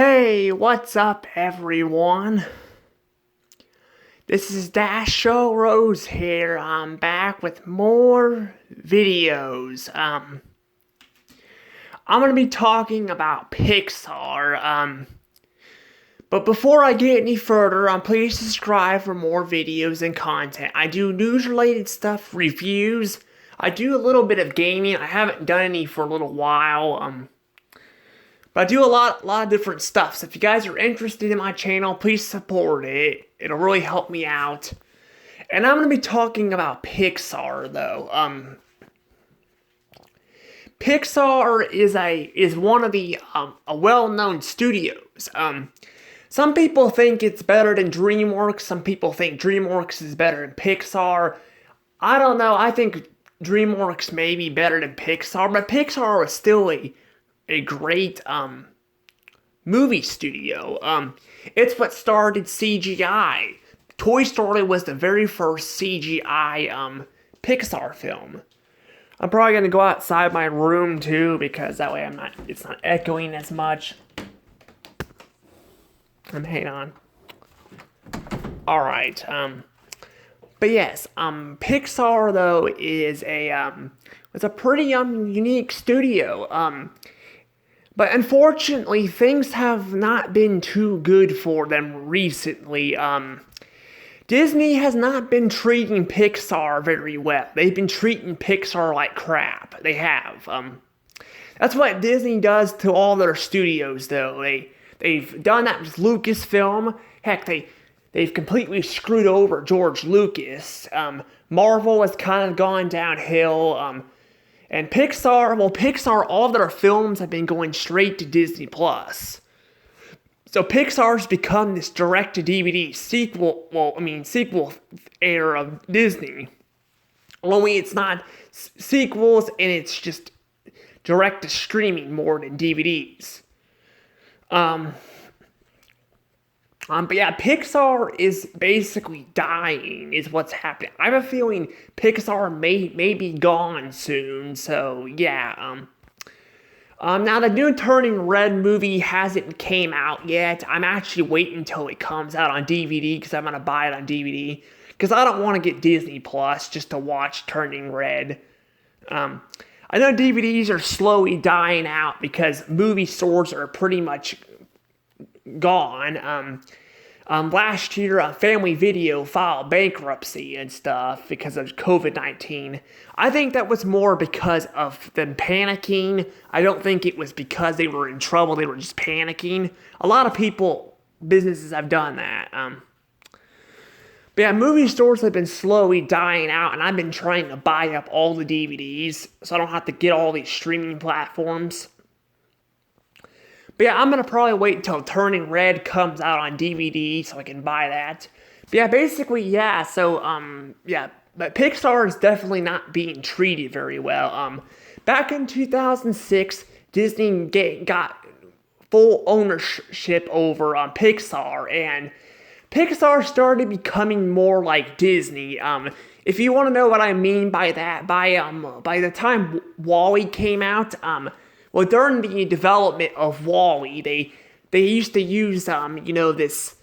Hey, what's up, everyone? This is Dasho Rose here. I'm back with more videos. I'm gonna be talking about Pixar. But before I get any further, please subscribe for more videos and content. I do news-related stuff, reviews. I do a little bit of gaming. I haven't done any for a little while. But I do a lot of different stuff. So if you guys are interested in my channel, please support it. It'll really help me out. And I'm going to be talking about Pixar, though. Pixar is one of the a well-known studios. Some people think it's better than DreamWorks. Some people think DreamWorks is better than Pixar. I don't know. I think DreamWorks may be better than Pixar, but Pixar is still a great movie studio. It's what started CGI. Toy Story was the very first CGI Pixar film. I'm probably gonna go outside my room too because that way it's not echoing as much. Hang on. All right. But yes, Pixar though is it's a pretty unique studio. But unfortunately, things have not been too good for them recently. Disney has not been treating Pixar very well. They've been treating Pixar like crap. They have. That's what Disney does to all their studios, though. They've done that with Lucasfilm. Heck, they've completely screwed over George Lucas. Marvel has kind of gone downhill. And Pixar, all of their films have been going straight to Disney+. So Pixar's become this direct-to-DVD sequel heir of Disney. Only it's not sequels, and it's just direct-to-streaming more than DVDs. But yeah, Pixar is basically dying, is what's happening. I have a feeling Pixar may be gone soon, so yeah. Now the new Turning Red movie hasn't came out yet. I'm actually waiting until it comes out on DVD, because I'm gonna buy it on DVD. Because I don't want to get Disney Plus just to watch Turning Red. I know DVDs are slowly dying out because movie stores are pretty much gone. Last year, Family Video filed bankruptcy and stuff because of COVID-19. I think that was more because of them panicking. I don't think it was because they were in trouble. They were just panicking. A lot of businesses have done that. But yeah, movie stores have been slowly dying out, and I've been trying to buy up all the DVDs so I don't have to get all these streaming platforms. But yeah, I'm going to probably wait until Turning Red comes out on DVD so I can buy that. But yeah, basically, yeah, so, yeah, but Pixar is definitely not being treated very well. Back in 2006, Disney got full ownership over Pixar, and Pixar started becoming more like Disney. If you want to know what I mean by that, by the time WALL-E came out, well, during the development of WALL-E, they used to use this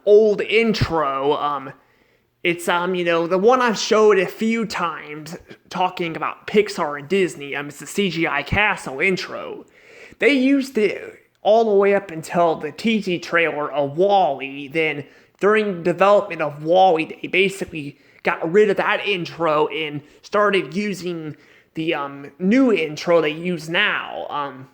old intro. It's the one I've showed a few times talking about Pixar and Disney. It's the CGI Castle intro. They used it all the way up until the teaser trailer of WALL-E. Then during the development of WALL-E, they basically got rid of that intro and started using the new intro they use now.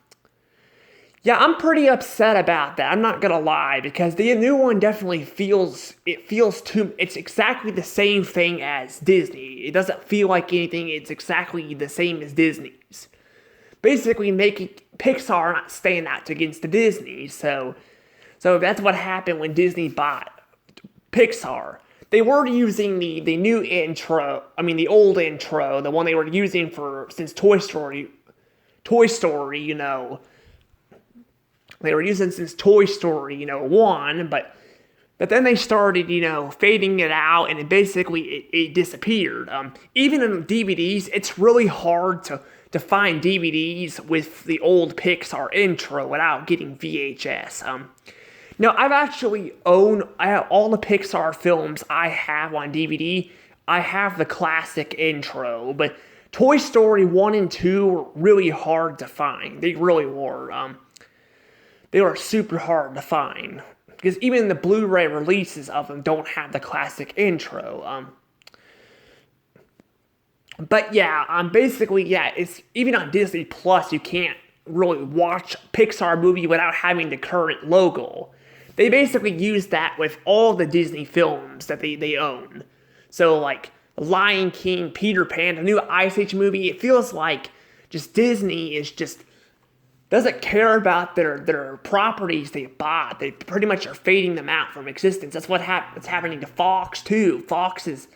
Yeah, I'm pretty upset about that. I'm not gonna lie, because the new one definitely feels it's exactly the same thing as Disney. It doesn't feel like anything. It's exactly the same as Disney's. Basically making Pixar not stand out against the Disney. So that's what happened when Disney bought Pixar. They were using the new intro, the old intro, the one they were using since Toy Story, They were using since Toy Story, 1, but then they started, fading it out, and it basically disappeared. Even in DVDs, it's really hard to find DVDs with the old Pixar intro without getting VHS. No, I've actually I have all the Pixar films I have on DVD. I have the classic intro, but Toy Story 1 and 2 were really hard to find. They really were. They were super hard to find. Because even the Blu-ray releases of them don't have the classic intro. But yeah, basically, yeah, it's even on Disney Plus, you can't really watch a Pixar movie without having the current logo. They basically use that with all the Disney films that they own. So like Lion King, Peter Pan, the new Ice Age movie, it feels like just Disney is just doesn't care about their properties they bought. They pretty much are fading them out from existence. That's what's happening to Fox too. Fox is,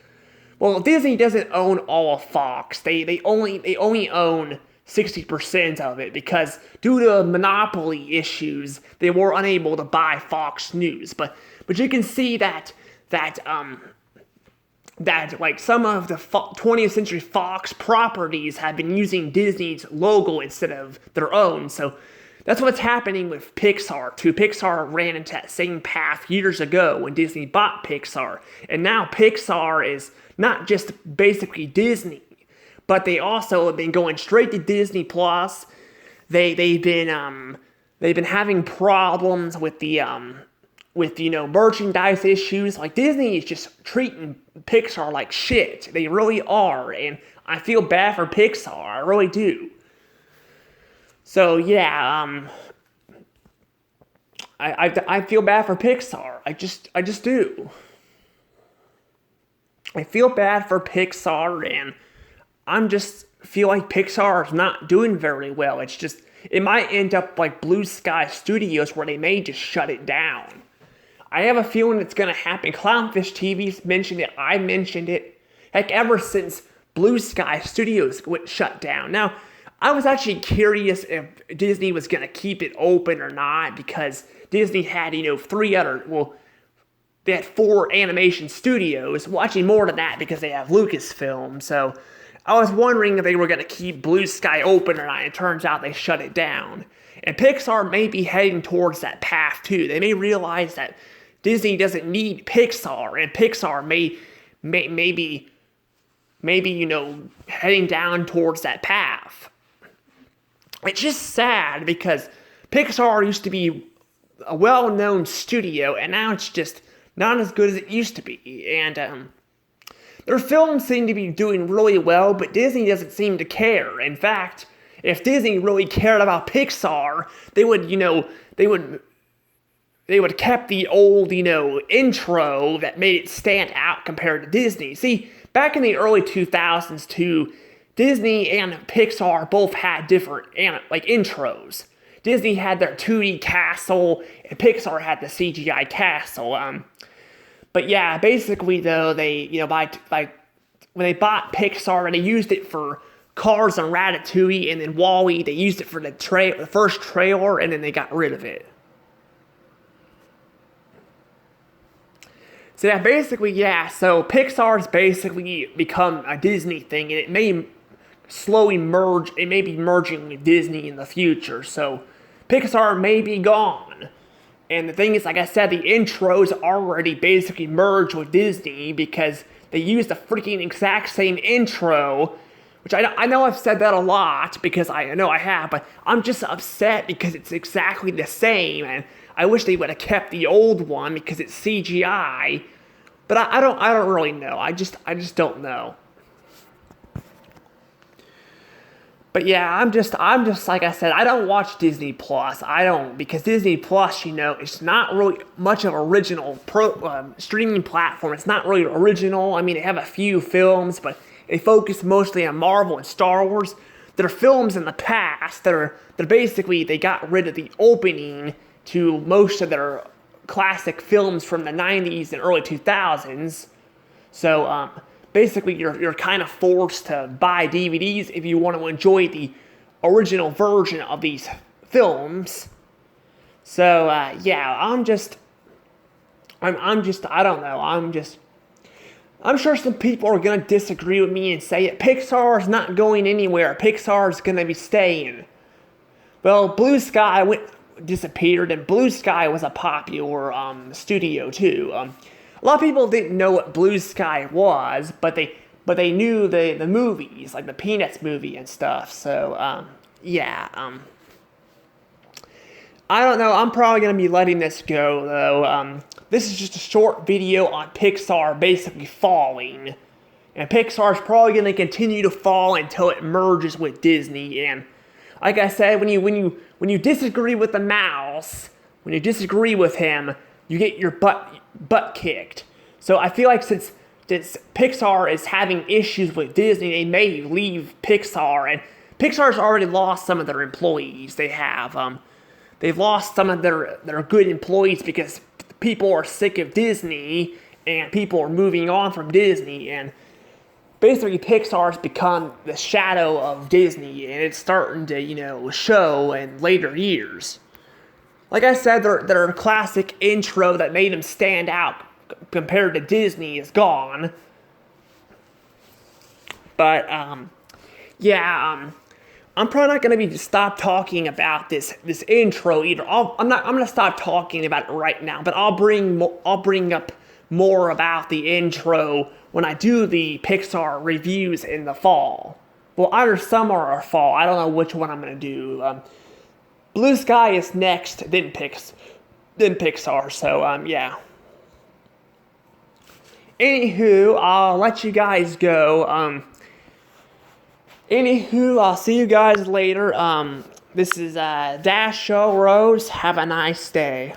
well, Disney doesn't own all of Fox. They only own 60% of it because due to monopoly issues, they were unable to buy Fox News. But you can see that like some of the 20th Century Fox properties have been using Disney's logo instead of their own. So that's what's happening with Pixar too. Pixar ran into that same path years ago when Disney bought Pixar. And now Pixar is not just basically Disney, but they also have been going straight to Disney Plus. They've been having problems with the merchandise issues. Like Disney is just treating Pixar like shit. They really are, and I feel bad for Pixar. I really do. So yeah, I feel bad for Pixar. I just do. I feel bad for Pixar, and I'm just feel like Pixar is not doing very well. It's just, it might end up like Blue Sky Studios where they may just shut it down. I have a feeling it's going to happen. Clownfish TV's mentioned it. I mentioned it. Heck, ever since Blue Sky Studios went shut down. Now, I was actually curious if Disney was going to keep it open or not because Disney had, they had 4 animation studios. Well, actually more than that because they have Lucasfilm. So I was wondering if they were going to keep Blue Sky open or not. It turns out they shut it down. And Pixar may be heading towards that path too. They may realize that Disney doesn't need Pixar, and Pixar may be heading down towards that path. It's just sad because Pixar used to be a well-known studio, and now it's just not as good as it used to be. And their films seem to be doing really well, but Disney doesn't seem to care. In fact, if Disney really cared about Pixar, they would kept the old, intro that made it stand out compared to Disney. See, back in the early 2000s too, Disney and Pixar both had different intros. Disney had their 2D castle, and Pixar had the CGI castle. But yeah, basically though, they when they bought Pixar, they used it for Cars and Ratatouille, and then WALL-E, they used it for the first trailer, and then they got rid of it. So yeah, so Pixar's basically become a Disney thing, and it may slowly merge, it may be merging with Disney in the future, so Pixar may be gone. And the thing is, like I said, the intros already basically merged with Disney because they use the freaking exact same intro, which I know I've said that a lot because I know I have, but I'm just upset because it's exactly the same, and I wish they would have kept the old one because it's CGI, but I don't really know. I just don't know. But yeah, I'm just like I said, I don't watch Disney Plus. I don't, because Disney Plus, it's not really much of an original streaming platform. It's not really original. I mean, they have a few films, but they focus mostly on Marvel and Star Wars. There are films in the past that basically, they got rid of the opening to most of their classic films from the 90s and early 2000s. So, basically, you're kind of forced to buy DVDs if you want to enjoy the original version of these films. So, yeah, I don't know. I'm sure some people are gonna disagree with me and say Pixar's not going anywhere. Pixar's gonna be staying. Well, Blue Sky disappeared, and Blue Sky was a popular studio too. A lot of people didn't know what Blue Sky was, but they knew the movies, like the Peanuts movie and stuff. So yeah. I don't know. I'm probably gonna be letting this go though. This is just a short video on Pixar basically falling, and Pixar's probably gonna continue to fall until it merges with Disney. And like I said, when you disagree with the mouse, when you disagree with him, you get your butt kicked. So I feel like since Pixar is having issues with Disney, they may leave Pixar, and Pixar's already lost some of their employees. They've lost some of their good employees because people are sick of Disney and people are moving on from Disney, and basically Pixar's become the shadow of Disney, and it's starting to, show in later years. Like I said, their classic intro that made them stand out compared to Disney is gone. But yeah, I'm probably not gonna stop talking about this intro either. I'm gonna stop talking about it right now, but I'll bring up more about the intro when I do the Pixar reviews in the fall. Well, either summer or fall. I don't know which one I'm gonna do. Blue Sky is next, then Pixar. So yeah. Anywho, I'll let you guys go. Anywho, I'll see you guys later. This is Dash Show Rose. Have a nice day.